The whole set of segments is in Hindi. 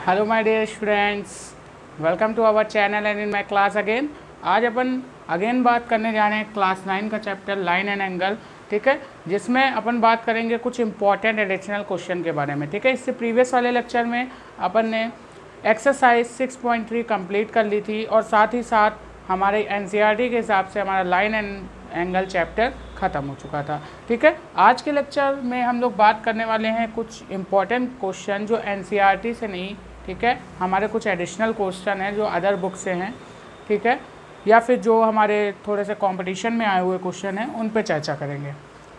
Hello my dear students, welcome to our channel and in my class again. आज अपन अगेन बात करने जा रहे हैं क्लास 9 का चैप्टर लाइन एंड एंगल, ठीक है, जिसमें अपन बात करेंगे कुछ इंपॉर्टेंट एडिशनल क्वेश्चन के बारे में, ठीक है। इससे प्रीवियस वाले लेक्चर में अपन ने एक्सरसाइज 6.3 कंप्लीट कर ली थी और साथ ही साथ हमारे एनसीईआरटी के हिसाब से हमारा लाइन एंड एंगल चैप्टर ख़त्म हो चुका था, ठीक है। आज के लेक्चर में हम लोग बात करने वाले हैं कुछ इंपॉर्टेंट क्वेश्चन जो एनसीईआरटी से नहीं, ठीक है, हमारे कुछ एडिशनल क्वेश्चन हैं जो अदर बुक से हैं, ठीक है, या फिर जो हमारे थोड़े से कंपटीशन में आए हुए क्वेश्चन हैं उन पे चर्चा करेंगे,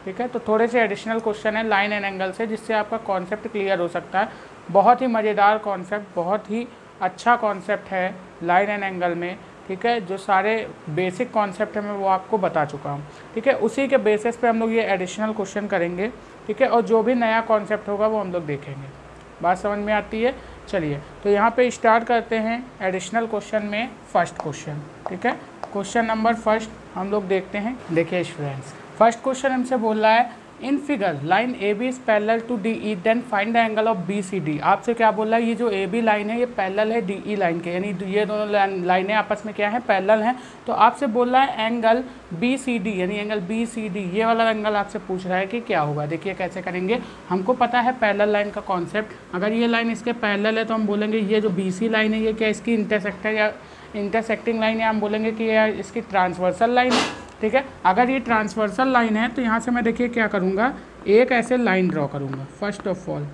ठीक है। तो थोड़े से एडिशनल क्वेश्चन हैं लाइन एंड एंगल से, जिससे आपका कॉन्सेप्ट क्लियर हो सकता है। बहुत ही मज़ेदार कॉन्सेप्ट, बहुत ही अच्छा कॉन्सेप्ट है लाइन एंड एंगल में, ठीक है। जो सारे बेसिक कॉन्सेप्ट है मैं वो आपको बता चुका हूँ, ठीक है। उसी के बेसिस पे हम लोग ये एडिशनल क्वेश्चन करेंगे, ठीक है, और जो भी नया कॉन्सेप्ट होगा वो हम लोग देखेंगे। बात समझ में आती है? चलिए, तो यहाँ पे स्टार्ट करते हैं एडिशनल क्वेश्चन में फर्स्ट क्वेश्चन, ठीक है। क्वेश्चन नंबर फर्स्ट हम लोग देखते हैं। देखिए स्टूडेंट्स, फर्स्ट क्वेश्चन हमसे बोल रहा है in figure line A B is parallel to D E then find the angle of B C D. आपसे क्या बोल रहा है, ये जो ए बी लाइन है ये पैरेलल है डी ई लाइन के, यानी ये दोनों लाइनें आपस में क्या है, पैरेलल हैं। तो आपसे बोल रहा है एंगल बी सी डी, यानी एंगल बी सी डी, ये वाला एंगल आपसे पूछ रहा है कि क्या होगा। देखिए कैसे करेंगे, हमको पता है पैरेलल लाइन का कॉन्सेप्ट। अगर ये लाइन इसके पैरेलल है तो हम बोलेंगे ये जो बी सी लाइन है ये क्या इसकी इंटरसेक्ट है या इंटरसेक्टिंग लाइन है, हम बोलेंगे कि ये इसकी ट्रांसवर्सल लाइन है, ठीक है। अगर ये ट्रांसवर्सल लाइन है तो यहाँ से मैं देखिए क्या करूँगा, एक ऐसे लाइन ड्रॉ करूँगा फर्स्ट ऑफ ऑल,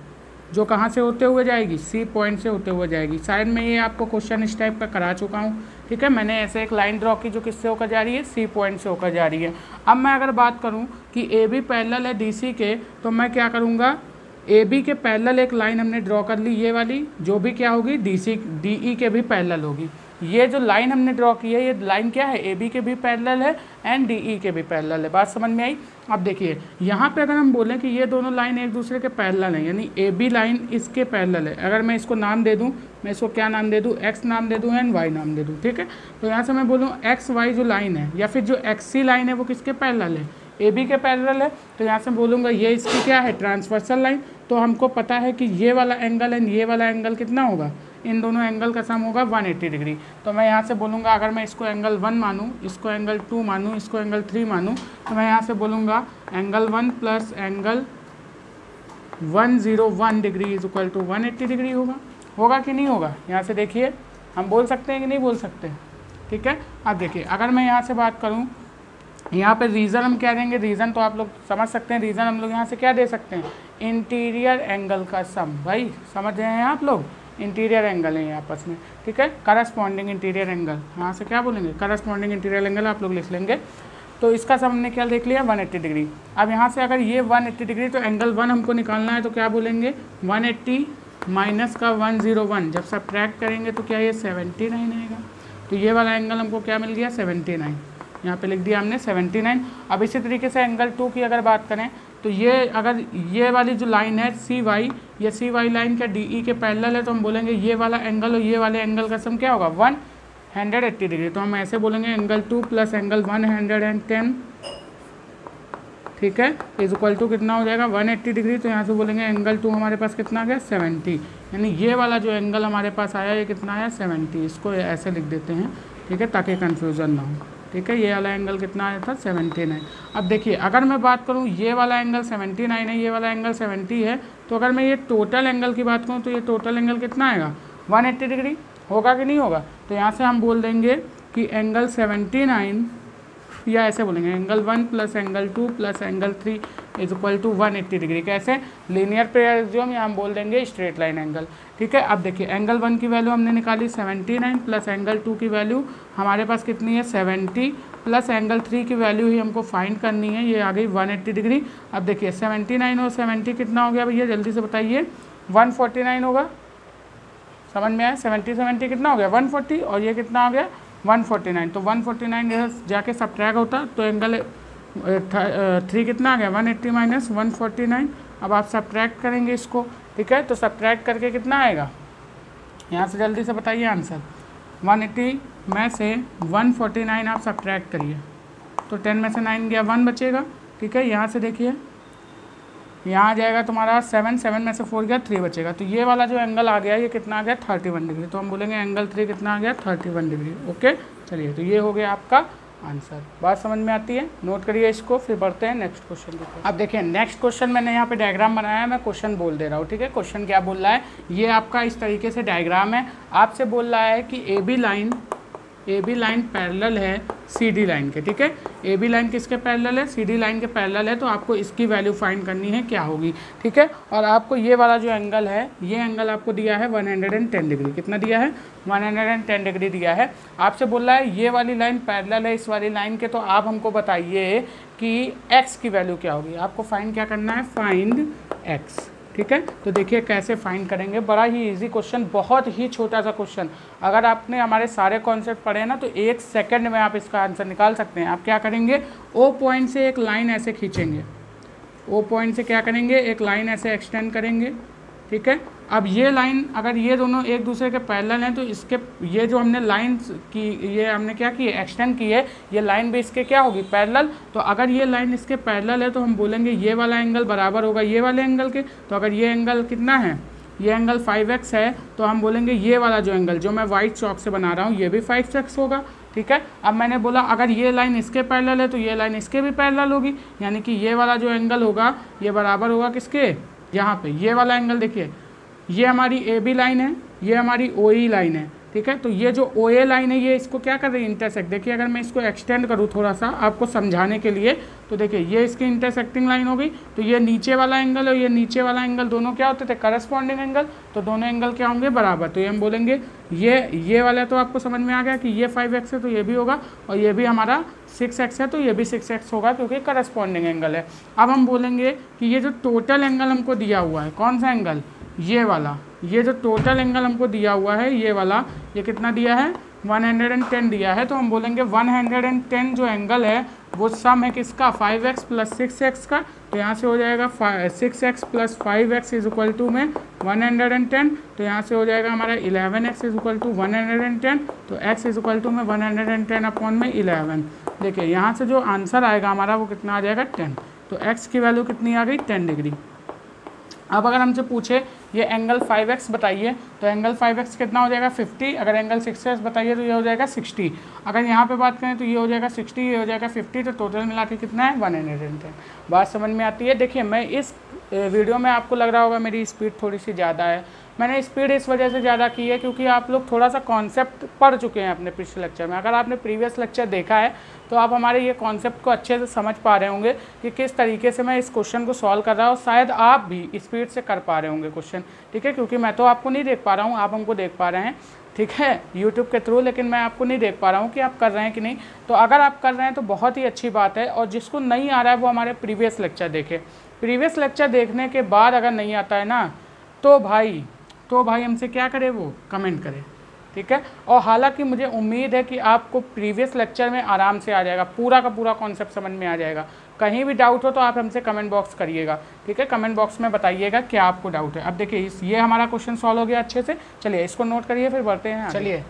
जो कहाँ से होते हुए जाएगी, सी पॉइंट से होते हुए जाएगी। शायद मैं ये आपको क्वेश्चन इस टाइप का करा चुका हूँ, ठीक है। मैंने ऐसे एक लाइन ड्रॉ की जो किससे होकर जा रही है, सी पॉइंट से होकर जा रही है। अब मैं अगर बात करूँ कि ए बी पैरेलल है डी सी के, तो मैं क्या करूँगा, ए बी के पैरेलल एक लाइन हमने ड्रॉ कर ली, ये वाली, जो भी क्या होगी डी सी डी ई के भी पैरेलल होगी। ये जो लाइन हमने ड्रॉ की है ये लाइन क्या है, ए बी के भी पैरेलल है एंड डी ई के भी पैरेलल है। बात समझ में आई? अब देखिए यहाँ पे अगर हम बोलें कि ये दोनों लाइन एक दूसरे के पैरेलल हैं, यानी ए बी लाइन इसके पैरेलल है, अगर मैं इसको नाम दे दूँ, मैं इसको क्या नाम दे दूँ, एक्स नाम दे दूँ एंड वाई नाम दे दूँ, ठीक है। तो यहाँ से मैं बोलूँ एक्स वाई जो लाइन है या फिर जो एक्स सी लाइन है वो किसके पैरेलल है, ए बी के पैरेलल है। तो यहाँ से बोलूँगा ये इसकी क्या है, ट्रांसवर्सल लाइन। तो हमको पता है कि ये वाला एंगल एंड ये वाला एंगल कितना होगा, इन दोनों एंगल का सम होगा 180 डिग्री। तो मैं यहाँ से बोलूँगा अगर मैं इसको एंगल 1 मानूँ, इसको एंगल 2 मानूँ, इसको एंगल 3 मानूँ, तो मैं यहाँ से बोलूँगा angle 1 plus angle 101 degree is equal to 180 degree होगा। होगा कि नहीं होगा? यहाँ से देखिए हम बोल सकते हैं कि नहीं बोल सकते, ठीक है। अब देखिए अगर मैं यहाँ से बात करूँ, यहाँ पे रीज़न हम क्या देंगे, रीज़न तो आप लोग समझ सकते हैं, रीज़न हम लोग यहाँ से क्या दे सकते हैं, इंटीरियर एंगल का सम। भाई समझ रहे हैं आप लोग, इंटीरियर एंगल है आपस में, ठीक है, करस्पॉन्डिंग इंटीरियर एंगल। यहाँ से क्या बोलेंगे, करस्पॉन्डिंग इंटीरियर एंगल आप लोग लिख लेंगे। तो इसका सम हमने क्या देख लिया, 180 डिग्री। अब यहाँ से अगर ये 180 डिग्री तो एंगल 1 हमको निकालना है, तो क्या बोलेंगे 180 माइनस का 101, जब सब्ट्रैक्ट करेंगे तो क्या ये 79 आएगा। तो ये वाला एंगल हमको क्या मिल गया, 79, यहाँ पे लिख दिया हमने 79। अब इसी तरीके से एंगल 2 की अगर बात करें तो ये अगर ये वाली जो लाइन है सी वाई, ये सी वाई लाइन क्या डी ई के पैरेलल है, तो हम बोलेंगे ये वाला एंगल और ये वाले एंगल का सम क्या होगा 180 डिग्री। तो हम ऐसे बोलेंगे एंगल 2 प्लस एंगल 110, ठीक है, इज इक्वल टू कितना हो जाएगा 180 डिग्री। तो यहाँ से बोलेंगे एंगल 2 हमारे पास कितना आ गया 70, यानी ये वाला जो एंगल हमारे पास आया ये कितना आया 70। इसको ऐसे लिख देते हैं, ठीक है, ताकि कन्फ्यूज़न ना हो, ठीक है। ये वाला एंगल कितना आया था 79। अब देखिए अगर मैं बात करूँ ये वाला एंगल 79 है, ये वाला एंगल 70 है, तो अगर मैं ये टोटल एंगल की बात करूँ तो ये टोटल एंगल कितना आएगा 180 डिग्री। होगा कि नहीं होगा? तो यहाँ से हम बोल देंगे कि एंगल 79, या ऐसे बोलेंगे angle 1 plus angle 2 plus angle 3 is equal to 180 degree. कैसे, लीनियर पैरेलल, या हम बोल देंगे स्ट्रेट लाइन एंगल, ठीक है। अब देखिए एंगल 1 की वैल्यू हमने निकाली 79 प्लस एंगल 2 की वैल्यू हमारे पास कितनी है 70 प्लस एंगल 3 की वैल्यू ही हमको फाइंड करनी है, ये आ गई 180 डिग्री। अब देखिए 79 और 70 कितना हो गया भैया, जल्दी से बताइए, 149 होगा। समझ में आया, 70 कितना हो गया 140 और ये कितना आ गया 149। तो 149 जाके सब्ट्रैक्ट होता तो एंगल 3 कितना आ गया 180 माइनस 149। अब आप सब्ट्रैक्ट करेंगे इसको, ठीक है, तो सब्ट्रैक्ट करके कितना आएगा, यहाँ से जल्दी से बताइए आंसर। 180 में से 149 आप सब्ट्रैक्ट करिए तो 10 में से 9 गया 1 बचेगा, ठीक है। यहाँ से देखिए यहाँ आ जाएगा तुम्हारा 7, 7 में से 4 गया 3 बचेगा, तो ये वाला जो एंगल आ गया ये कितना आ गया 31 डिग्री। तो हम बोलेंगे एंगल 3 कितना आ गया 31 डिग्री। ओके, चलिए तो ये हो गया आपका आंसर। बात समझ में आती है, नोट करिए इसको, फिर बढ़ते हैं नेक्स्ट क्वेश्चन की। अब देखिए नेक्स्ट क्वेश्चन मैंने यहाँ पे डायग्राम बनाया है, मैं क्वेश्चन बोल दे रहा हूँ, ठीक है। क्वेश्चन क्या बोल रहा है, ये आपका इस तरीके से डायग्राम है, आपसे बोल रहा है कि ए बी लाइन पैरेलल है सी डी लाइन के, ठीक है। ए बी लाइन किसके पैरेलल है, सी डी लाइन के पैरेलल है, तो आपको इसकी वैल्यू फाइंड करनी है क्या होगी, ठीक है। और आपको ये वाला जो एंगल है, ये एंगल आपको दिया है 110 डिग्री, कितना दिया है 110 डिग्री दिया है। आपसे बोल रहा है ये वाली लाइन पैरेलल है इस वाली लाइन के, तो आप हमको बताइए कि एक्स की वैल्यू क्या होगी। आपको फाइंड क्या करना है, फाइंड एक्स, ठीक है। तो देखिए कैसे फाइंड करेंगे, बड़ा ही इजी क्वेश्चन, बहुत ही छोटा सा क्वेश्चन। अगर आपने हमारे सारे कॉन्सेप्ट पढ़े हैं ना, तो 1 सेकंड में आप इसका आंसर निकाल सकते हैं। आप क्या करेंगे, ओ पॉइंट से एक लाइन ऐसे खींचेंगे, ओ पॉइंट से क्या करेंगे, एक लाइन ऐसे एक्सटेंड करेंगे, ठीक है। अब ये लाइन अगर ये दोनों एक दूसरे के पैरेलल हैं, तो इसके ये जो हमने लाइन की, ये हमने क्या की है, एक्सटेंड की है, ये लाइन भी इसके क्या होगी, पैरेलल। तो अगर ये लाइन इसके पैरेलल है तो हम बोलेंगे ये वाला एंगल बराबर होगा ये वाले एंगल के। तो अगर ये एंगल कितना है, ये एंगल 5x है, तो हम बोलेंगे ये वाला जो एंगल जो मैं वाइट चॉक से बना रहा हूँ ये भी 5x होगा, ठीक है। अब मैंने बोला अगर ये लाइन इसके पैरेलल है तो ये लाइन इसके भी पैरेलल होगी, यानी कि ये वाला जो एंगल होगा ये बराबर होगा किसके, यहाँ पे ये वाला एंगल देखिए, ये हमारी ए बी लाइन है, ये हमारी ओ ई लाइन है, ठीक है। तो ये जो ओ ए लाइन है ये इसको क्या कर रही है, इंटरसेक्ट। देखिए अगर मैं इसको एक्सटेंड करूँ थोड़ा सा आपको समझाने के लिए, तो देखिए ये इसकी इंटरसेक्टिंग लाइन हो गई। तो ये नीचे वाला एंगल और ये नीचे वाला एंगल दोनों क्या होते थे, करस्पॉन्डिंग एंगल। तो दोनों एंगल क्या होंगे, बराबर। तो ये हम बोलेंगे ये वाला, तो आपको समझ में आ गया कि ये 5x है तो ये भी होगा, और ये भी हमारा 6x है तो ये भी 6x होगा, क्योंकि करस्पॉन्डिंग एंगल है। अब हम बोलेंगे कि ये जो टोटल एंगल हमको दिया हुआ है, कौन सा एंगल, ये वाला, ये जो टोटल एंगल हमको दिया हुआ है ये वाला, ये कितना दिया है 110 दिया है। तो हम बोलेंगे 110 जो एंगल है वो सम है किसका, 5x प्लस 6x का। तो यहाँ से हो जाएगा 6x plus 5x is equal to में 110। तो यहाँ से हो जाएगा हमारा 11x इज इक्वल टू 110। तो x इज इक्वल टू में 110 अपॉन में 11। देखिए यहाँ से जो आंसर आएगा हमारा वो कितना आ जाएगा 10। तो x की वैल्यू कितनी आ गई 10 डिग्री। अब अगर हमसे पूछे ये एंगल 5x बताइए, तो एंगल 5x कितना हो जाएगा 50। अगर एंगल 6x बताइए तो ये हो जाएगा 60। अगर यहाँ पे बात करें तो ये हो जाएगा 60, ये हो जाएगा 50। तो टोटल मिला के कितना है 110। बात समझ में आती है। देखिए मैं इस वीडियो में, आपको लग रहा होगा मेरी स्पीड थोड़ी सी ज़्यादा है। मैंने स्पीड इस वजह से ज़्यादा की है क्योंकि आप लोग थोड़ा सा कॉन्सेप्ट पढ़ चुके हैं अपने पिछले लेक्चर में। अगर आपने प्रीवियस लेक्चर देखा है तो आप हमारे ये कॉन्सेप्ट को अच्छे से समझ पा रहे होंगे कि किस तरीके से मैं इस क्वेश्चन को सॉल्व कर रहा हूँ। शायद आप भी स्पीड से कर पा रहे होंगे क्वेश्चन, ठीक है, क्योंकि मैं तो आपको नहीं देख पा रहा हूँ, आप हमको देख पा रहे हैं, ठीक है, यूट्यूब के थ्रू, लेकिन मैं आपको नहीं देख पा रहा हूँ कि आप कर रहे हैं कि नहीं। तो अगर आप कर रहे हैं तो बहुत ही अच्छी बात है, और जिसको नहीं आ रहा है वो हमारे प्रीवियस लेक्चर देखे। प्रीवियस लेक्चर देखने के बाद अगर नहीं आता है ना, तो भाई हमसे क्या करे, वो कमेंट करे, ठीक है। और हालांकि मुझे उम्मीद है कि आपको प्रीवियस लेक्चर में आराम से आ जाएगा, पूरा का पूरा कॉन्सेप्ट समझ में आ जाएगा। कहीं भी डाउट हो तो आप हमसे कमेंट बॉक्स करिएगा, ठीक है, कमेंट बॉक्स में बताइएगा क्या आपको डाउट है। अब देखिए ये हमारा क्वेश्चन सॉल्व हो गया अच्छे से। चलिए इसको नोट करिए, फिर बढ़ते हैं। चलिए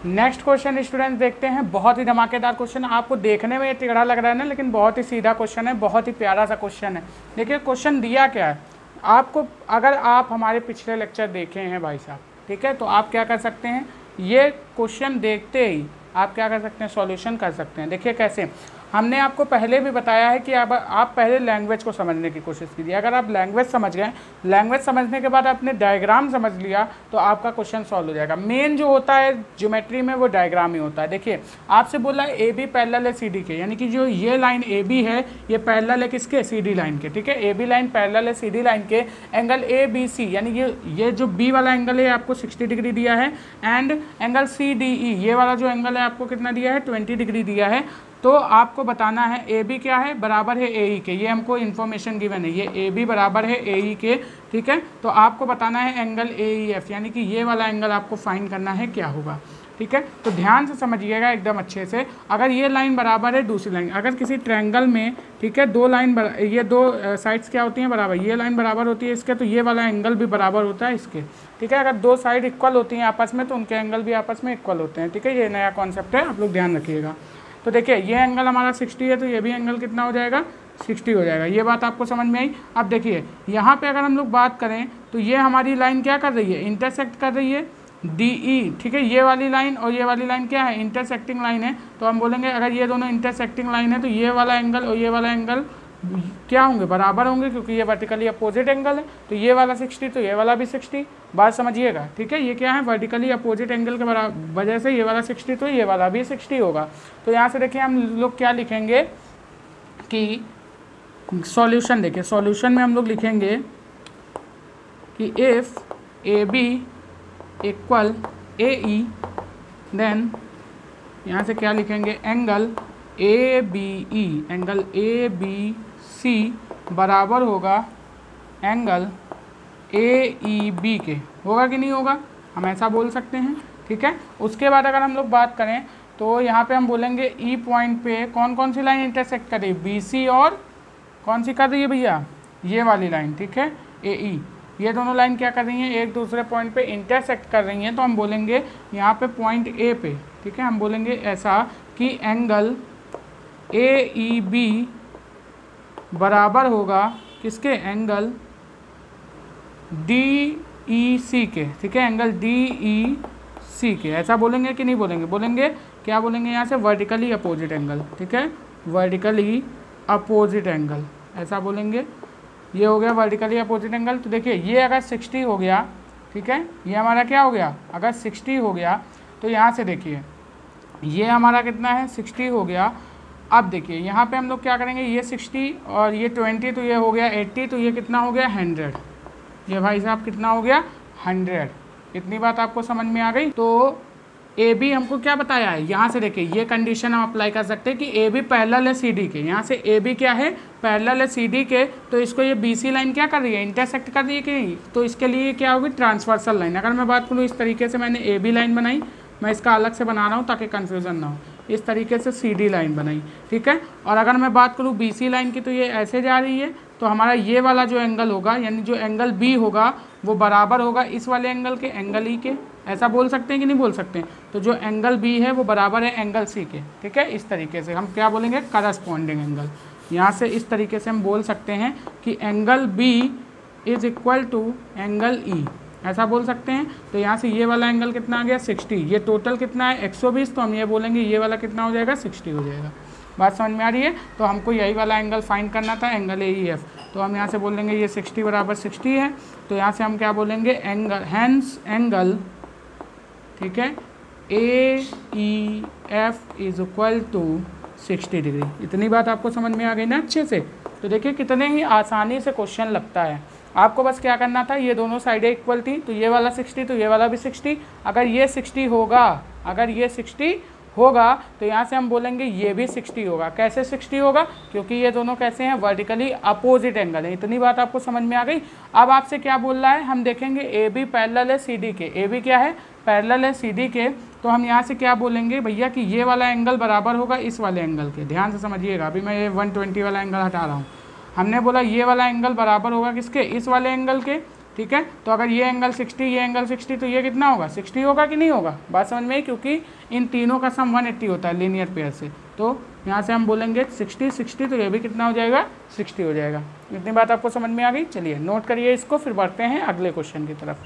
नेक्स्ट क्वेश्चन स्टूडेंट्स देखते हैं। बहुत ही धमाकेदार क्वेश्चन, आपको देखने में टेढ़ा लग रहा है ना, लेकिन बहुत ही सीधा क्वेश्चन है, बहुत ही प्यारा सा क्वेश्चन है। देखिए क्वेश्चन दिया क्या है आपको, अगर आप हमारे पिछले लेक्चर देखे हैं भाई साहब, ठीक है, तो आप क्या कर सकते हैं, ये क्वेश्चन देखते ही आप क्या कर सकते हैं, सॉल्यूशन कर सकते हैं। देखिए कैसे, हमने आपको पहले भी बताया है कि अब आप पहले लैंग्वेज को समझने की कोशिश कीजिए। अगर आप लैंग्वेज समझ गए, लैंग्वेज समझने के बाद आपने डायग्राम समझ लिया, तो आपका क्वेश्चन सॉल्व हो जाएगा। मेन जो होता है ज्योमेट्री में वो डायग्राम ही होता है। देखिए आपसे बोला है ए बी पैरेलल है सी डी के, यानी कि जो ये लाइन ए बी है ये पैरेलल है किसके, सी डी लाइन के, ठीक है। ए बी लाइन पैरेलल है सी डी लाइन के, एंगल ए बी सी, यानी ये जो बी वाला एंगल है आपको 60 डिग्री दिया है, and angle C D E, ये वाला जो एंगल है आपको कितना दिया है 20 डिग्री दिया है। तो आपको बताना है ए बी क्या है, बराबर है ए ई के, ये हमको इन्फॉर्मेशन गिवन है, ये ए बी बराबर है ए ई के, ठीक है। तो आपको बताना है एंगल ए ई एफ, यानी कि ये वाला एंगल आपको फाइंड करना है क्या होगा, ठीक है। तो ध्यान से समझिएगा एकदम अच्छे से। अगर ये लाइन बराबर है दूसरी लाइन, अगर किसी ट्रायंगल में, ठीक है, दो लाइन ये दो साइड्स क्या होती हैं बराबर, ये लाइन बराबर होती है इसके, तो ये वाला एंगल भी बराबर होता है इसके, ठीक है। अगर दो साइड इक्वल होती हैं आपस में तो उनके एंगल भी आपस में इक्वल होते हैं, ठीक है। ये नया कॉन्सेप्ट है, आप लोग ध्यान रखिएगा। तो देखिए ये एंगल हमारा 60 है, तो ये भी एंगल कितना हो जाएगा 60 हो जाएगा। ये बात आपको समझ में आई। अब देखिए यहाँ पे अगर हम लोग बात करें तो ये हमारी लाइन क्या कर रही है, इंटरसेक्ट कर रही है DE, ठीक है। ये वाली लाइन और ये वाली लाइन क्या है, इंटरसेक्टिंग लाइन है। तो हम बोलेंगे अगर ये दोनों इंटरसेक्टिंग लाइन है तो ये वाला एंगल और ये वाला एंगल क्या होंगे, बराबर होंगे, क्योंकि ये वर्टिकली अपोजिट एंगल है। तो ये वाला 60 तो ये वाला भी 60, बात समझिएगा, ठीक है। ये क्या है, वर्टिकली अपोजिट एंगल के वजह से ये वाला 60 तो ये वाला भी 60 होगा। तो यहाँ से देखिए हम लोग क्या लिखेंगे कि सॉल्यूशन, देखिए सॉल्यूशन में हम लोग लिखेंगे कि if AB equal AE then यहाँ से क्या लिखेंगे, एंगल ABE, एंगल ABC बराबर होगा एंगल AEB के। होगा कि नहीं होगा, हम ऐसा बोल सकते हैं, ठीक है। उसके बाद अगर हम लोग बात करें तो यहाँ पे हम बोलेंगे E पॉइंट पे कौन कौन सी लाइन इंटरसेक्ट कर रही है, BC और कौन सी कर रही है भैया, ये वाली लाइन, ठीक है, AE। ये दोनों लाइन क्या कर रही हैं, एक दूसरे पॉइंट पे इंटरसेक्ट कर रही हैं। तो हम बोलेंगे यहाँ पे पॉइंट A पे, ठीक है, हम बोलेंगे ऐसा कि एंगल AEB बराबर होगा किसके, एंगल DEC के, ठीक है, एंगल DEC के। ऐसा बोलेंगे कि नहीं बोलेंगे, बोलेंगे क्या बोलेंगे यहाँ से, वर्टिकली अपोजिट एंगल, ठीक है, वर्टिकली अपोजिट एंगल, ऐसा बोलेंगे। ये हो गया वर्टिकली अपोजिट एंगल। तो देखिए ये अगर 60 हो गया, ठीक है, ये हमारा क्या हो गया, अगर 60 हो गया तो यहाँ से देखिए ये हमारा कितना है, 60 हो गया। अब देखिए यहाँ पे हम लोग क्या करेंगे, ये 60 और ये 20 तो ये हो गया 80, तो ये कितना हो गया 100। ये भाई साहब कितना हो गया 100। इतनी बात आपको समझ में आ गई। तो AB हमको क्या बताया है, यहाँ से देखिए ये कंडीशन हम अप्लाई कर सकते हैं कि AB पैरेलल है CD के। यहाँ से AB क्या है, पैरेलल है CD के, तो इसको ये BC लाइन क्या कर रही है, इंटरसेक्ट कर रही है कि नहीं, तो इसके लिए क्या होगी, ट्रांसवर्सल लाइन। अगर मैं बात करूँ इस तरीके से मैंने AB लाइन बनाई, मैं इसका अलग से बना रहा हूँ ताकि कन्फ्यूज़न ना हो, इस तरीके से CD लाइन बनाई, ठीक है। और अगर मैं बात करूँ BC लाइन की तो ये ऐसे जा रही है, तो हमारा ये वाला जो एंगल होगा, यानी जो एंगल B होगा वो बराबर होगा इस वाले एंगल के, एंगल E के। ऐसा बोल सकते हैं कि नहीं बोल सकते हैं। तो जो एंगल B है वो बराबर है एंगल C के, ठीक है। इस तरीके से हम क्या बोलेंगे, करस्पॉन्डिंग एंगल। यहाँ से इस तरीके से हम बोल सकते हैं कि angle B is equal to angle E, ऐसा बोल सकते हैं। तो यहाँ से ये वाला एंगल कितना आ गया 60, ये टोटल कितना है 120, तो हम ये बोलेंगे ये वाला कितना हो जाएगा 60 हो जाएगा। बात समझ में आ रही है। तो हमको यही वाला एंगल फाइंड करना था, एंगल AEF। तो हम यहाँ से बोलेंगे ये 60 बराबर 60 है, तो यहाँ से हम क्या बोलेंगे, एंगल, हैंस एंगल, ठीक है, AEF is equal to 60 degree. इतनी बात आपको समझ में आ गई ना अच्छे से। तो देखिए कितने ही आसानी से क्वेश्चन लगता है। आपको बस क्या करना था, ये दोनों साइडें इक्वल थी, तो ये वाला 60 तो ये वाला भी 60। अगर ये 60 होगा, अगर ये 60 होगा तो यहाँ से हम बोलेंगे ये भी 60 होगा। कैसे 60 होगा, क्योंकि ये दोनों कैसे हैं, वर्टिकली अपोजिट एंगल है। इतनी बात आपको समझ में आ गई। अब आपसे क्या बोल रहा है, हम देखेंगे AB पैरेलल है CD के। AB क्या है, पैरेलल है CD के। तो हम यहाँ से क्या बोलेंगे भैया कि ये वाला एंगल बराबर होगा इस वाले एंगल के। ध्यान से समझिएगा, अभी मैं ये 120 वाला एंगल हटा रहा हूँ। हमने बोला ये वाला एंगल बराबर होगा किसके, इस वाले एंगल के, ठीक है। तो अगर ये एंगल 60, ये एंगल 60, तो ये कितना होगा 60 होगा कि नहीं होगा। बात समझ में, क्योंकि इन तीनों का सम 180 होता है लीनियर पेयर से। तो यहाँ से हम बोलेंगे 60 60, तो ये भी कितना हो जाएगा 60 हो जाएगा। इतनी बात आपको समझ में आ गई। चलिए नोट करिए इसको, फिर बढ़ते हैं अगले क्वेश्चन की तरफ।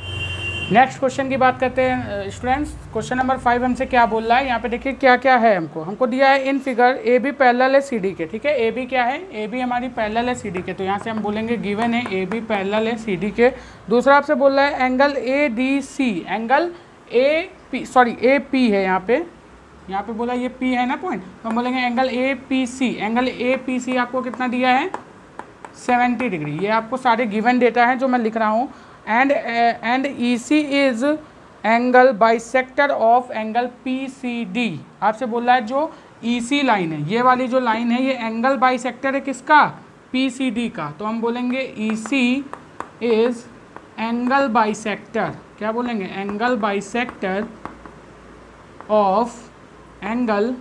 नेक्स्ट क्वेश्चन की बात करते हैं स्टूडेंट्स। क्वेश्चन नंबर 5 हमसे क्या बोल रहा है, यहाँ पे देखिए क्या क्या है। हमको दिया है इन फिगर AB पैरेलल है CD के, ठीक है। AB क्या है, AB हमारी पैरेलल है CD के। तो यहाँ से हम बोलेंगे गिवन है AB पैरेलल है CD के। दूसरा आपसे बोल रहा है एंगल ADC, एंगल AP है यहाँ पे बोला ये P है ना पॉइंट, तो हम बोलेंगे एंगल APC। एंगल APC आपको कितना दिया है 70 डिग्री। ये आपको सारे गिवन डेटा हैं जो मैं लिख रहा हूँ। And EC is angle bisector of angle PCD। आपसे बोल रहा है जो EC लाइन है, ये वाली जो लाइन है, ये एंगल बाइसेक्टर है किसका, PCD का। तो हम बोलेंगे EC इज एंगल बाइसेक्टर, क्या बोलेंगे, angle bisector of angle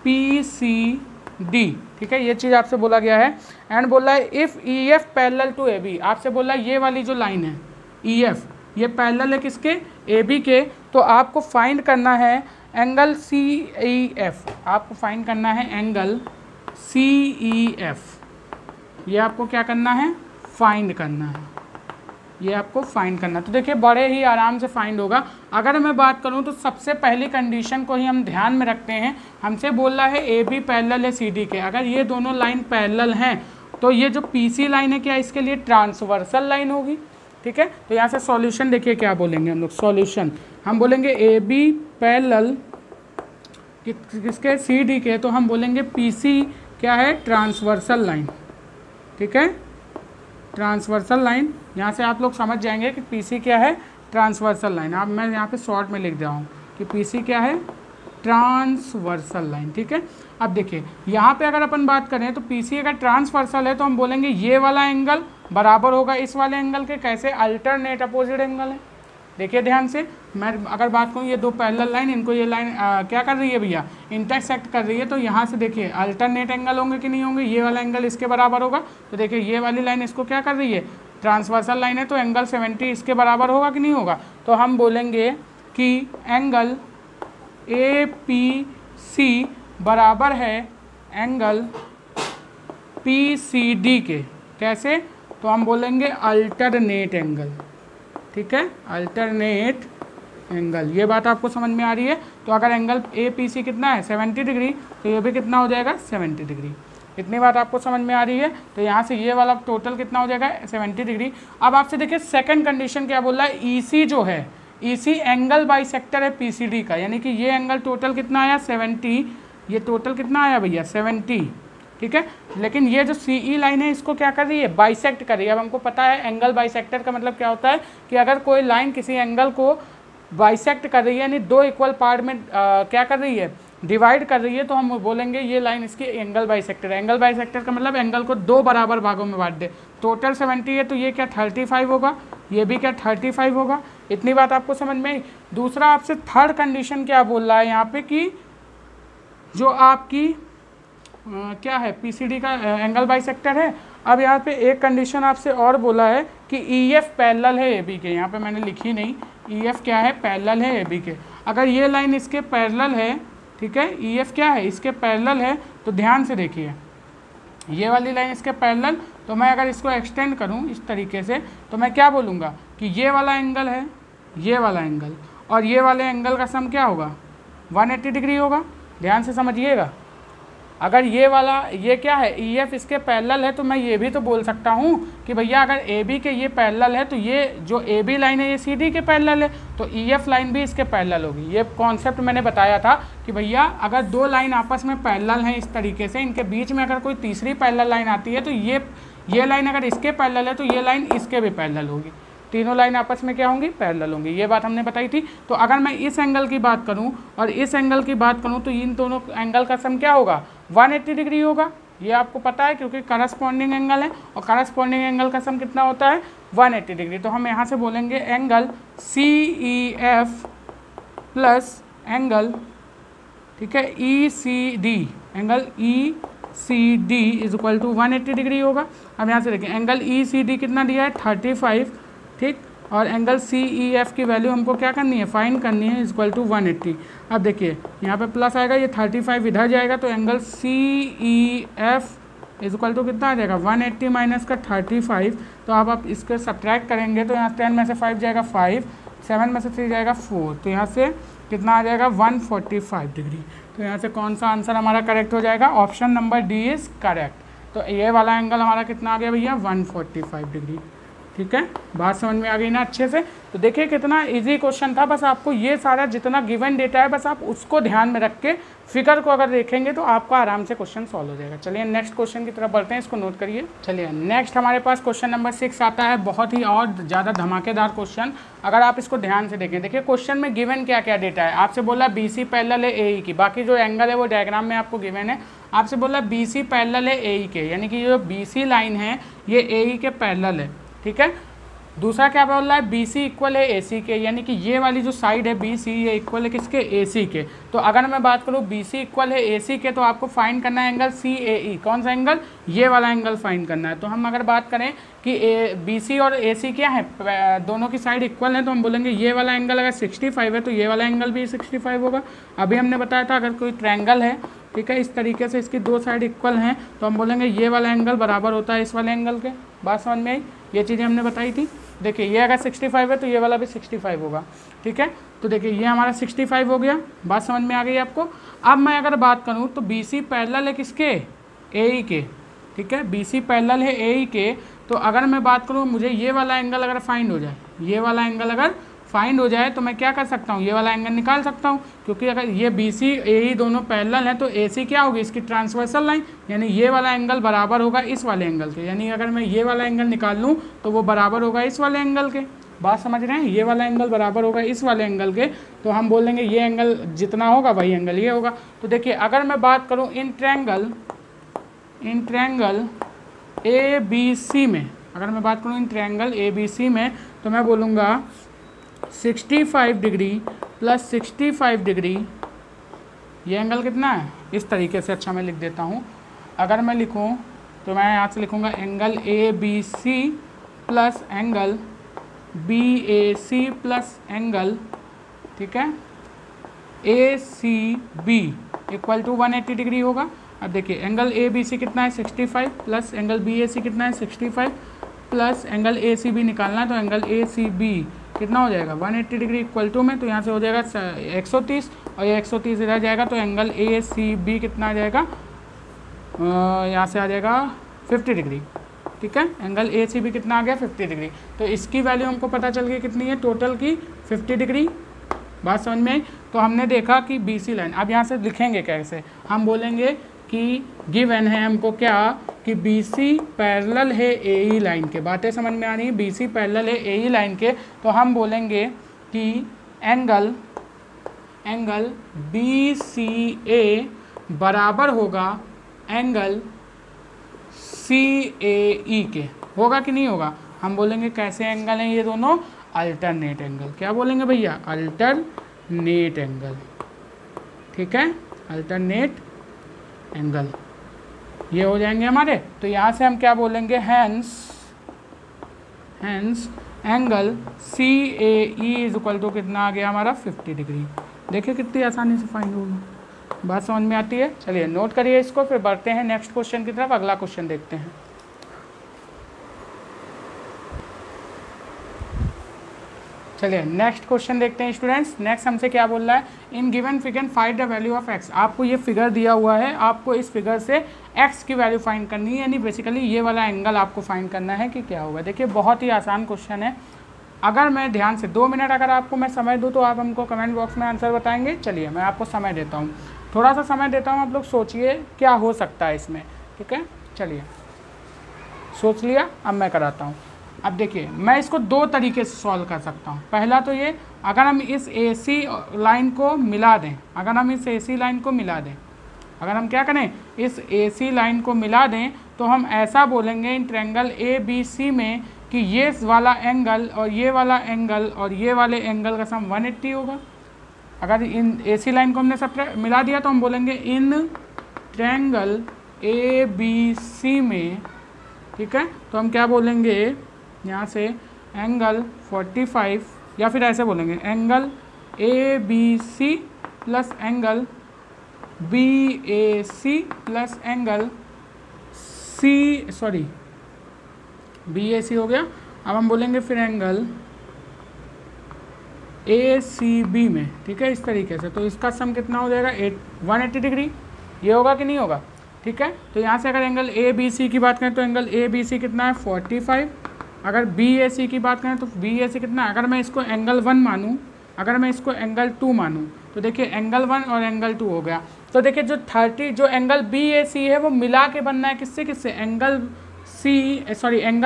PCD, ठीक है। ये चीज़ आपसे बोला गया है। एंड बोला है if EF parallel to AB। आपसे बोला है ये वाली जो लाइन है EF, ये पैरेलल है किसके, AB के। तो आपको फाइंड करना है एंगल CEF, आपको फाइंड करना है एंगल CEF, ये आपको क्या करना है, फाइंड करना है, ये आपको फाइंड करना है। तो देखिए बड़े ही आराम से फाइंड होगा। अगर मैं बात करूं तो सबसे पहली कंडीशन को ही हम ध्यान में रखते हैं। हमसे बोल रहा है ए बी पैरेलल है सी डी के। अगर ये दोनों लाइन पैरेलल हैं तो ये जो पी सी लाइन है क्या इसके लिए ट्रांसवर्सल लाइन होगी, ठीक है। तो यहाँ से सॉल्यूशन देखिए क्या बोलेंगे हम लोग, सॉल्यूशन हम बोलेंगे ए बी पैरेलल किसके, सी डी के, तो हम बोलेंगे पी सी क्या है, ट्रांसवर्सल लाइन, ठीक है, ट्रांसवर्सल लाइन। यहाँ से आप लोग समझ जाएंगे कि पीसी क्या है, ट्रांसवर्सल लाइन। अब मैं यहाँ पे शॉर्ट में लिख रहा हूँ कि पीसी क्या है, ट्रांसवर्सल लाइन, ठीक है। अब देखिए यहाँ पे अगर अपन बात करें तो पीसी अगर ट्रांसवर्सल है तो हम बोलेंगे ये वाला एंगल बराबर होगा इस वाले एंगल के, कैसे, अल्टरनेट अपोजिट एंगल है। देखिए ध्यान से, मैं अगर बात करूँ ये दो पैरेलल लाइन, इनको ये लाइन क्या कर रही है भैया, इंटरसेक्ट कर रही है। तो यहाँ से देखिए अल्टरनेट एंगल होंगे कि नहीं होंगे, ये वाला एंगल इसके बराबर होगा। तो देखिए ये वाली लाइन इसको क्या कर रही है, ट्रांसवर्सल लाइन है, तो एंगल 70 इसके बराबर होगा कि नहीं होगा। तो हम बोलेंगे कि एंगल ए पी सी बराबर है एंगल पी सी डी के, कैसे, तो हम बोलेंगे अल्टरनेट एंगल, ठीक है, अल्टरनेट एंगल। ये बात आपको समझ में आ रही है। तो अगर एंगल ए पी सी कितना है 70 डिग्री, तो ये भी कितना हो जाएगा 70 डिग्री। इतनी बात आपको समझ में आ रही है। तो यहाँ से ये वाला टोटल कितना हो जाएगा 70 डिग्री। अब आपसे देखिए सेकंड कंडीशन क्या बोल रहा है, ई सी जो है, ई सी एंगल बाइसेक्टर है पी सी डी का, यानी कि ये एंगल टोटल कितना आया 70, ये टोटल कितना आया भैया 70, ठीक है। लेकिन ये जो सी ई लाइन है इसको क्या कर रही है, बाइसेक्ट कर रही है। अब हमको पता है एंगल बाइसेक्टर का मतलब क्या होता है कि अगर कोई लाइन किसी एंगल को बाइसेक्ट कर रही है, यानी दो इक्वल पार्ट में क्या कर रही है, डिवाइड कर रही है, तो हम बोलेंगे ये लाइन इसकी एंगल बाइसेक्टर है। एंगल बाइसेक्टर का मतलब एंगल को दो बराबर भागों में बांट दे। टोटल 70 है तो ये क्या 35 होगा, ये भी क्या 35 होगा। इतनी बात आपको समझ में आई। दूसरा आपसे थर्ड कंडीशन क्या बोल रहा है यहाँ पे कि जो आपकी क्या है पीसीडी का एंगल बाइसेक्टर है। अब यहाँ पे एक कंडीशन आपसे और बोला है कि ईएफ पैरेलल है एबी के, यहाँ पे मैंने लिखी नहीं, ईएफ क्या है, पैरेलल है एबी के। अगर ये लाइन इसके पैरेलल है, ठीक है, ईएफ क्या है, इसके पैरेलल है, तो ध्यान से देखिए ये वाली लाइन इसके पैरेलल, तो मैं अगर इसको एक्सटेंड करूँ इस तरीके से तो मैं क्या बोलूँगा कि ये वाला एंगल है, ये वाला एंगल और ये वाले एंगल का सम क्या होगा 180 डिग्री होगा। ध्यान से समझिएगा। अगर ये वाला ये क्या है EF इसके पैरेलल है, तो मैं ये भी तो बोल सकता हूँ कि भैया अगर AB के ये पैरेलल है तो ये जो AB लाइन है ये CD के पैरेलल है, तो EF लाइन भी इसके पैरेलल होगी। ये कॉन्सेप्ट मैंने बताया था कि भैया अगर दो लाइन आपस में पैरेलल हैं इस तरीके से, इनके बीच में अगर कोई तीसरी पैरेलल लाइन आती है तो ये लाइन अगर इसके पैरेलल है तो ये लाइन इसके भी पैरेलल होगी। तीनों लाइन आपस में क्या होंगी, पैरेलल होंगी। ये बात हमने बताई थी। तो अगर मैं इस एंगल की बात करूं और इस एंगल की बात करूं तो इन दोनों एंगल का सम क्या होगा 180 डिग्री होगा। ये आपको पता है क्योंकि करस्पॉन्डिंग एंगल है और करस्पॉन्डिंग एंगल का सम कितना होता है 180 डिग्री। तो हम यहाँ से बोलेंगे एंगल CEF प्लस एंगल, ठीक है, ECD, angle ECD is equal to 180 degree होगा। अब यहाँ से देखिए एंगल ECD कितना दिया है 35, ठीक, और एंगल CEF की वैल्यू हमको क्या करनी है, फाइंड करनी है, इज इक्वल टू 180। अब देखिए यहाँ पे प्लस आएगा, ये 35 इधर जाएगा, तो angle CEF is equal to कितना आ जाएगा 180 माइनस का 35। तो अब आप इसको सब्ट्रैक्ट करेंगे तो यहाँ 10 में से 5 जाएगा 5, 7 में से 3 जाएगा 4, तो यहाँ से कितना आ जाएगा 145 डिग्री। तो यहाँ से कौन सा आंसर हमारा करेक्ट हो जाएगा, option number D is correct. तो ये वाला एंगल हमारा कितना आ गया भैया 145 डिग्री। ठीक है, बात समझ में आ गई ना अच्छे से। तो देखिए कितना इजी क्वेश्चन था। बस आपको ये सारा जितना गिवन डेटा है बस आप उसको ध्यान में रख के फिगर को अगर देखेंगे तो आपका आराम से क्वेश्चन सॉल्व हो जाएगा। चलिए नेक्स्ट क्वेश्चन की तरफ बढ़ते हैं, इसको नोट करिए। चलिए नेक्स्ट हमारे पास क्वेश्चन नंबर 6 आता है, बहुत ही और ज़्यादा धमाकेदार क्वेश्चन। अगर आप इसको ध्यान से देखें, देखिए क्वेश्चन में गिवन क्या क्या डेटा है। आपसे बोला BC पैरेलल है AE की, बाकी जो एंगल है वो डायग्राम में आपको गिवन है। आपसे बोला BC पैरेलल है AE के, यानी कि जो BC लाइन है ये AE के पैरेलल है। ठीक है, दूसरा क्या बोल रहा है BC इक्वल है AC के, यानी कि ये वाली जो साइड है BC ये इक्वल है किसके, AC के। तो अगर मैं बात करूँ BC इक्वल है AC के, तो आपको फाइंड करना है एंगल CAE। कौन सा एंगल, ये वाला एंगल फाइंड करना है। तो हम अगर बात करें कि BC और AC क्या है, दोनों की साइड इक्वल है, तो हम बोलेंगे ये वाला एंगल अगर 65 है तो ये वाला एंगल भी 65 होगा। अभी हमने बताया था अगर कोई ट्रायंगल है ठीक है। इस तरीके से इसकी दो साइड इक्वल हैं तो हम बोलेंगे ये वाला एंगल बराबर होता है इस वाले एंगल के। बात समझ में आई? ये चीज़ें हमने बताई थी। देखिए ये अगर 65 है तो ये वाला भी 65 होगा, ठीक है। तो देखिए ये हमारा 65 हो गया। बात समझ में आ गई आपको? अब मैं अगर बात करूँ तो BC पैरेलल है किसके? AE के, ठीक है। BC पैरेलल है AE के। तो अगर मैं बात करूँ मुझे ये वाला एंगल अगर फाइंड हो जाए, ये वाला एंगल अगर फाइंड हो जाए तो मैं क्या कर सकता हूँ, ये वाला एंगल निकाल सकता हूँ, क्योंकि अगर ये BC AE दोनों पैरेलल हैं तो AC क्या होगी? इसकी ट्रांसवर्सल लाइन, यानी ये वाला एंगल बराबर होगा इस वाले एंगल के। यानी अगर मैं ये वाला एंगल निकाल लूँ तो वो बराबर होगा इस वाले एंगल के। बात समझ रहे हैं? ये वाला एंगल बराबर होगा इस वाले एंगल के। तो हम बोलेंगे ये एंगल जितना होगा वही एंगल ये होगा। तो देखिए अगर मैं बात करूँ इन ट्रायंगल ABC में, अगर मैं बात करूँ इन ट्रायंगल ABC में तो मैं बोलूँगा 65 डिग्री प्लस 65 डिग्री, ये एंगल कितना है? इस तरीके से। अच्छा मैं लिख देता हूँ। अगर मैं लिखूँ तो मैं यहाँ से लिखूँगा angle ABC plus angle BAC plus angle, ठीक है, ACB इक्वल टू 180 डिग्री होगा। अब देखिए एंगल ABC कितना है? 65 प्लस एंगल BAC कितना है? 65 प्लस एंगल ACB निकालना है तो एंगल ACB कितना हो जाएगा? 180 डिग्री इक्वल टू में, तो यहाँ से हो जाएगा 130 और ये 130 इधर जाएगा तो एंगल ACB कितना आ जाएगा? यहाँ से आ जाएगा 50 डिग्री, ठीक है। एंगल ACB कितना आ गया? 50 डिग्री। तो इसकी वैल्यू हमको पता चल गई कितनी है? टोटल की 50 डिग्री। बात समझ में आई? तो हमने देखा कि BC लाइन, अब यहाँ से लिखेंगे कैसे? हम बोलेंगे कि गिवन है हमको क्या कि BC पैरेलल है AE लाइन के। बातें समझ में आ रही है? BC पैरेलल है AE लाइन के। तो हम बोलेंगे कि एंगल BCA बराबर होगा एंगल CAE के। होगा कि नहीं होगा? हम बोलेंगे कैसे एंगल हैं ये दोनों? Alternate angle. क्या बोलेंगे भैया? अल्टरनेट एंगल, ठीक है, अल्टरनेट एंगल ये हो जाएंगे हमारे। तो यहाँ से हम क्या बोलेंगे? Hence angle CAE is equal to कितना आ गया हमारा? 50 डिग्री। देखिए कितनी आसानी से फाइंड होगी। बात समझ में आती है? चलिए नोट करिए इसको, फिर बढ़ते हैं नेक्स्ट क्वेश्चन की तरफ। अगला क्वेश्चन देखते हैं। चलिए नेक्स्ट क्वेश्चन देखते हैं स्टूडेंट्स। नेक्स्ट हमसे क्या बोल रहा है? In given figure find the value of x। आपको ये फिगर दिया हुआ है, आपको इस फिगर से x की वैल्यू फाइंड करनी है, यानी बेसिकली ये वाला एंगल आपको फाइंड करना है कि क्या होगा। देखिए बहुत ही आसान क्वेश्चन है। अगर मैं ध्यान से 2 मिनट अगर आपको मैं समय दूँ तो आप हमको कमेंट बॉक्स में आंसर बताएंगे। चलिए मैं आपको समय देता हूँ, थोड़ा सा समय देता हूँ, आप लोग सोचिए क्या हो सकता है इसमें, ठीक है। चलिए सोच लिया, अब मैं कराता हूँ। अब देखिए मैं इसको 2 तरीके से सॉल्व कर सकता हूँ। पहला तो ये, अगर हम इस AC लाइन को मिला दें, अगर हम इस AC लाइन को मिला दें, अगर हम क्या करें? इस AC लाइन को मिला दें तो हम ऐसा बोलेंगे इन ट्रायंगल ABC में कि ये वाला एंगल और ये वाला एंगल और ये वाले एंगल का सम 180 होगा। अगर इन AC लाइन को हमने सब मिला दिया तो हम बोलेंगे इन ट्रायंगल ABC में, ठीक है। तो हम क्या बोलेंगे यहाँ से? एंगल 45, या फिर ऐसे बोलेंगे angle ABC plus angle BAC plus angle BAC हो गया। अब हम बोलेंगे फिर एंगल ACB में, ठीक है, इस तरीके से। तो इसका सम कितना हो जाएगा? 180 डिग्री। ये होगा कि नहीं होगा? ठीक है। तो यहाँ से अगर एंगल ABC की बात करें तो एंगल ABC कितना है? 45। अगर BAC की बात करें तो BAC कितना है? अगर मैं इसको एंगल 1 मानूँ, अगर मैं इसको एंगल 2 मानूँ तो देखिए एंगल 1 और एंगल 2 हो गया। तो देखिए जो एंगल BAC है वो मिला के बनना है किससे किससे? एंगल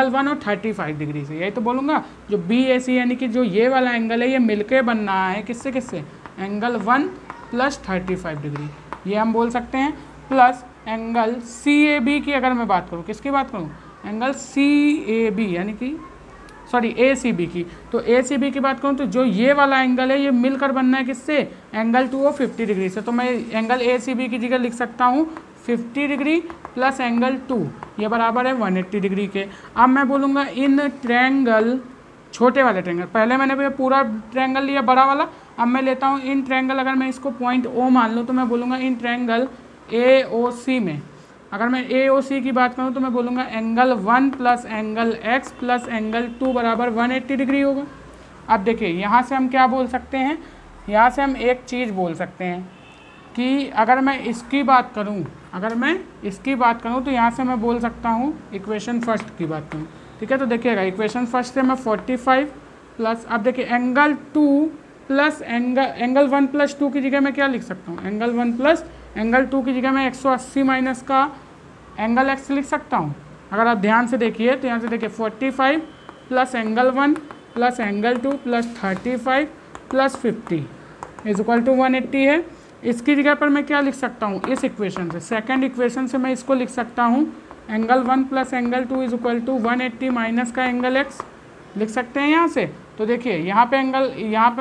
1 और 35 डिग्री से। यही तो बोलूँगा, जो BAC यानी कि जो ये वाला एंगल है ये मिलके बनना है किससे किससे? एंगल 1 प्लस 35 डिग्री, ये हम बोल सकते हैं। प्लस एंगल CAB की अगर मैं बात करूँ, किसकी बात करूँ? एंगल CAB यानी कि ACB की। तो ACB की बात करूँ तो जो ये वाला एंगल है ये मिलकर बनना है किससे? एंगल 2 और 50 डिग्री से। तो मैं एंगल ACB की जगह लिख सकता हूँ 50 डिग्री प्लस एंगल 2, ये बराबर है 180 डिग्री के। अब मैं बोलूँगा इन ट्रायंगल, छोटे वाले ट्रायंगल, पहले मैंने पूरा ट्रायंगल लिया बड़ा वाला, अब मैं लेता हूँ इन ट्रायंगल, अगर मैं इसको पॉइंट O मान लूँ तो मैं बोलूँगा इन ट्रायंगल AOC में, अगर मैं AOC की बात करूँ तो मैं बोलूँगा angle 1 plus angle x plus angle 2 बराबर 180 डिग्री होगा। अब देखिए यहाँ से हम क्या बोल सकते हैं, यहाँ से हम एक चीज़ बोल सकते हैं कि अगर मैं इसकी बात करूँ तो यहाँ से मैं बोल सकता हूँ इक्वेशन फर्स्ट की बात करूँ, ठीक है। तो देखिएगा इक्वेशन फर्स्ट से मैं 45 प्लस, अब देखिए एंगल 2 प्लस एंगल 1 प्लस 2 की जगह मैं क्या लिख सकता हूँ, एंगल 1 प्लस एंगल 2 की जगह मैं 180 माइनस का एंगल x लिख सकता हूँ। अगर आप ध्यान से देखिए तो यहाँ से देखिए 45 plus angle 1 plus angle 2 plus 35 plus 50 is equal to 180 है। इसकी जगह पर मैं क्या लिख सकता हूँ, इस इक्वेशन से, सेकंड इक्वेशन से मैं इसको लिख सकता हूँ angle 1 plus angle 2 is equal to 180 minus का एंगल x लिख सकते हैं यहाँ से। तो देखिए यहाँ पे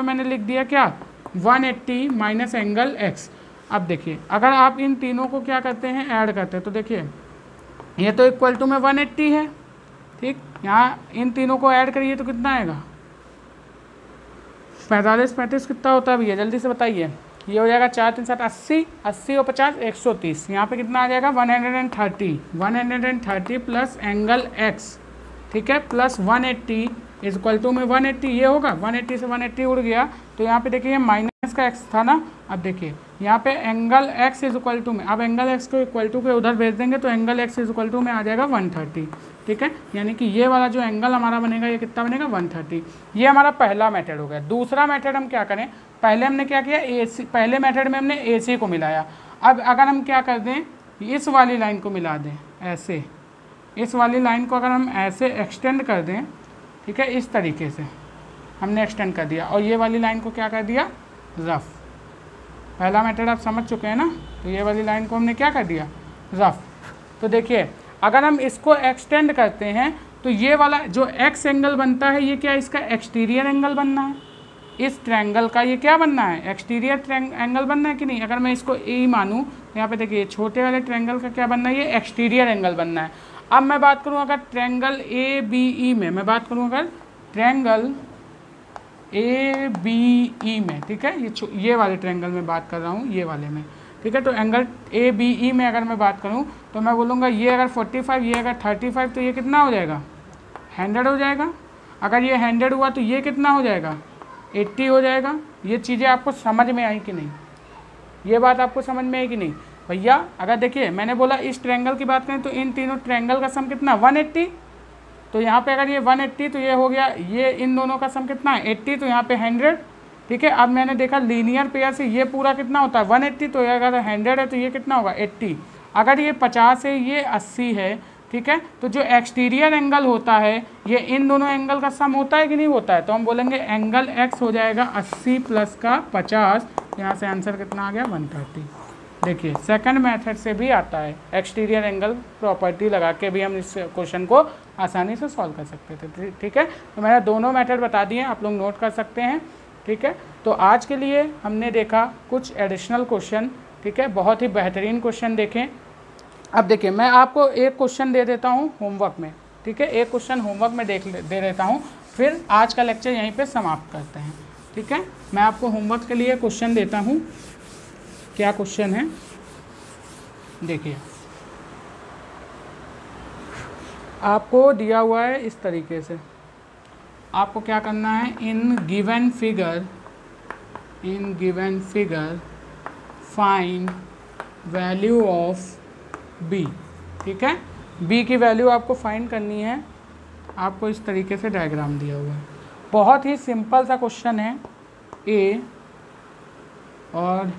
मैंने लिख दिया क्या, 180 माइनस एंगल x। अब देखिए अगर आप इन तीनों को क्या करते हैं, ऐड करते हैं, तो देखिए ये तो इक्वल टू में 180 है, ठीक। यहाँ इन तीनों को ऐड करिए तो कितना आएगा, 45 कितना होता है भैया, जल्दी से बताइए। ये हो जाएगा 4 3 7 80, 80 और 50 130, यहाँ पे कितना आ जाएगा 130 प्लस एंगल x, ठीक है, प्लस 180 इज इक्वल टू में 180 ये होगा, 180 से 180 उड़ गया तो यहाँ पे देखिए माइनस का x था ना। अब देखिए यहाँ पे angle x is equal to में, अब एंगल x को इक्वल टू के उधर भेज देंगे तो angle x is equal to में आ जाएगा 130, ठीक है। यानी कि ये वाला जो एंगल हमारा बनेगा ये कितना बनेगा 130। ये हमारा पहला मेथड हो गया। दूसरा मेथड हम क्या करें, पहले हमने क्या किया, पहले मेथड में हमने AC को मिलाया। अब अगर हम क्या कर दें, इस वाली लाइन को मिला दें ऐसे, इस वाली लाइन को अगर हम ऐसे एक्सटेंड कर दें, ठीक है, इस तरीके से हमने एक्सटेंड कर दिया और ये वाली लाइन को क्या कर दिया, रफ। पहला मेथड आप समझ चुके हैं ना, तो ये वाली लाइन को हमने क्या कर दिया, रफ। तो देखिए अगर हम इसको एक्सटेंड करते हैं तो ये वाला जो x एंगल बनता है ये क्या, इसका एक्सटीरियर एंगल बनना है, इस ट्रायंगल का ये क्या बनना है, एक्सटीरियर एंगल बनना है कि नहीं। अगर मैं इसको ए मानूँ तो यहाँ पे देखिए छोटे वाले ट्रायंगल का क्या बनना है, ये एक्सटीरियर एंगल बनना है। अब मैं बात करूँ अगर ट्रायंगल ABE में, मैं बात करूँ अगर ट्रायंगल ABE में, ठीक है, ये वाले ट्रायंगल में बात कर रहा हूँ, ये वाले में, ठीक है। तो एंगल ABE में अगर मैं बात करूँ तो मैं बोलूँगा ये अगर 45, ये अगर 35 तो ये कितना हो जाएगा, 100 हो जाएगा। अगर ये 100 हुआ तो ये कितना हो जाएगा, 80 हो जाएगा। ये चीज़ें आपको समझ में आई कि नहीं, ये बात आपको समझ में आई कि नहीं भैया। अगर देखिए मैंने बोला इस ट्रायंगल की बात करें तो इन तीनों ट्रायंगल का सम कितना 180, तो यहाँ पे अगर ये 180 तो ये हो गया, ये इन दोनों का सम कितना है 80, तो यहाँ पे 100, ठीक है। अब मैंने देखा लीनियर पेयर से ये पूरा कितना होता है 180, तो अगर 100 है तो ये कितना होगा 80। अगर ये 50 है ये 80 है, ठीक है। तो जो एक्सटीरियर एंगल होता है ये इन दोनों एंगल का सम होता है कि नहीं होता है, तो हम बोलेंगे एंगल x हो जाएगा 80 प्लस का 50, यहाँ से आंसर कितना आ गया 130। देखिए सेकंड मेथड से भी आता है, एक्सटीरियर एंगल प्रॉपर्टी लगा के भी हम इस क्वेश्चन को आसानी से सॉल्व कर सकते थे, ठीक है। तो मैंने दोनों मेथड बता दिए, आप लोग नोट कर सकते हैं, ठीक है। तो आज के लिए हमने देखा कुछ एडिशनल क्वेश्चन, ठीक है, बहुत ही बेहतरीन क्वेश्चन देखें। अब देखिए मैं आपको एक क्वेश्चन दे देता हूँ होमवर्क में, ठीक है, एक क्वेश्चन होमवर्क में दे देता हूँ, फिर आज का लेक्चर यहीं पे समाप्त करते हैं, ठीक है। मैं आपको होमवर्क के लिए क्वेश्चन देता हूँ। क्या क्वेश्चन है देखिए, आपको दिया हुआ है इस तरीके से, आपको क्या करना है, in given figure find value of b, ठीक है। b की वैल्यू आपको फाइंड करनी है, आपको इस तरीके से डायग्राम दिया हुआ है, बहुत ही सिंपल सा क्वेश्चन है। a और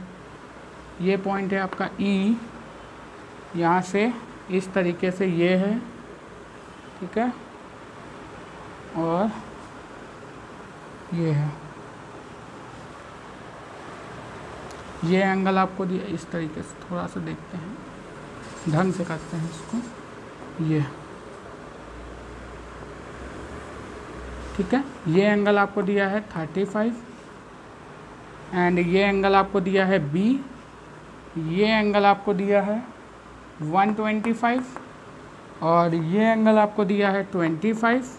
ये पॉइंट है आपका E, यहाँ से इस तरीके से ये है, ठीक है, और ये है, ये एंगल आपको दिया इस तरीके से, थोड़ा सा देखते हैं, ढंग से करते हैं इसको, ये, ठीक है। ये एंगल आपको दिया है 35 एंड ये एंगल आपको दिया है B, ये एंगल आपको दिया है 125 और ये एंगल आपको दिया है 25,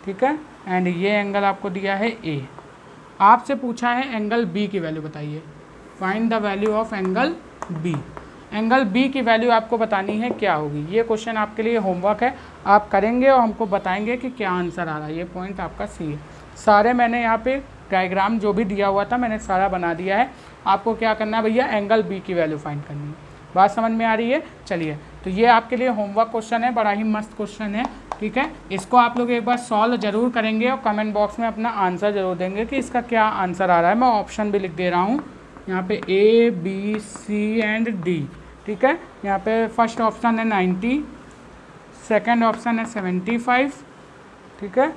ठीक है, एंड ये एंगल आपको दिया है A। आपसे पूछा है एंगल B की वैल्यू बताइए, find the value of angle B। Angle B की वैल्यू आपको बतानी है क्या होगी। ये क्वेश्चन आपके लिए होमवर्क है, आप करेंगे और हमको बताएंगे कि क्या आंसर आ रहा है। ये पॉइंट आपका सी है। सारे मैंने यहाँ पे डायग्राम जो भी दिया हुआ था मैंने सारा बना दिया है। आपको क्या करना है भैया, एंगल बी की वैल्यू फाइंड करनी है। बात समझ में आ रही है? चलिए, तो ये आपके लिए होमवर्क क्वेश्चन है, बड़ा ही मस्त क्वेश्चन है, ठीक है। इसको आप लोग एक बार सॉल्व जरूर करेंगे और कमेंट बॉक्स में अपना आंसर जरूर देंगे कि इसका क्या आंसर आ रहा है। मैं ऑप्शन भी लिख दे रहा हूँ यहाँ पे, A B C and D, ठीक है। यहाँ पे फर्स्ट ऑप्शन है 90, सेकंड ऑप्शन है 75, ठीक है,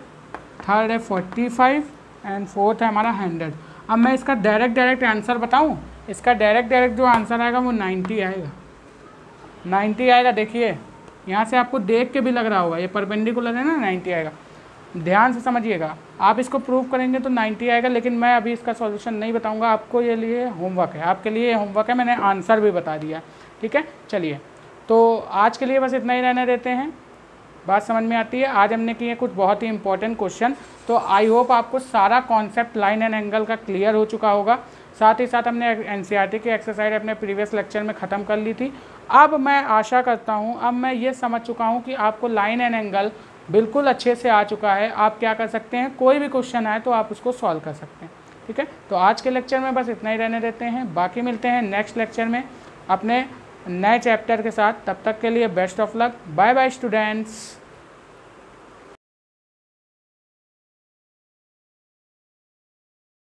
थर्ड है 45 एंड फोर्थ है हमारा 100। अब मैं इसका डायरेक्ट आंसर बताऊँ। इसका डायरेक्ट जो आंसर आएगा वो 90 आएगा, 90 आएगा। देखिए यहाँ से आपको देख के भी लग रहा होगा, ये परपेंडिकुलर है ना, 90 आएगा। ध्यान से समझिएगा, आप इसको प्रूव करेंगे तो 90 आएगा, लेकिन मैं अभी इसका सॉल्यूशन नहीं बताऊंगा आपको, ये लिए होमवर्क है, आपके लिए होमवर्क है, मैंने आंसर भी बता दिया, ठीक है। चलिए, तो आज के लिए बस इतना ही रहने देते हैं। बात समझ में आती है? आज हमने किए कुछ बहुत ही इंपॉर्टेंट क्वेश्चन, तो आई होप आपको सारा कॉन्सेप्ट लाइन एंड एंगल का क्लियर हो चुका होगा। साथ ही साथ हमने एनसीईआरटी की एक्सरसाइज अपने प्रीवियस लेक्चर में ख़त्म कर ली थी। अब मैं आशा करता हूँ, अब मैं ये समझ चुका हूँ कि आपको लाइन एंड एंगल बिल्कुल अच्छे से आ चुका है। आप क्या कर सकते हैं, कोई भी क्वेश्चन आए तो आप उसको सॉल्व कर सकते हैं, ठीक है। तो आज के लेक्चर में बस इतना ही रहने देते हैं, बाकी मिलते हैं नेक्स्ट लेक्चर में अपने नए चैप्टर के साथ। तब तक के लिए best of luck, bye bye students.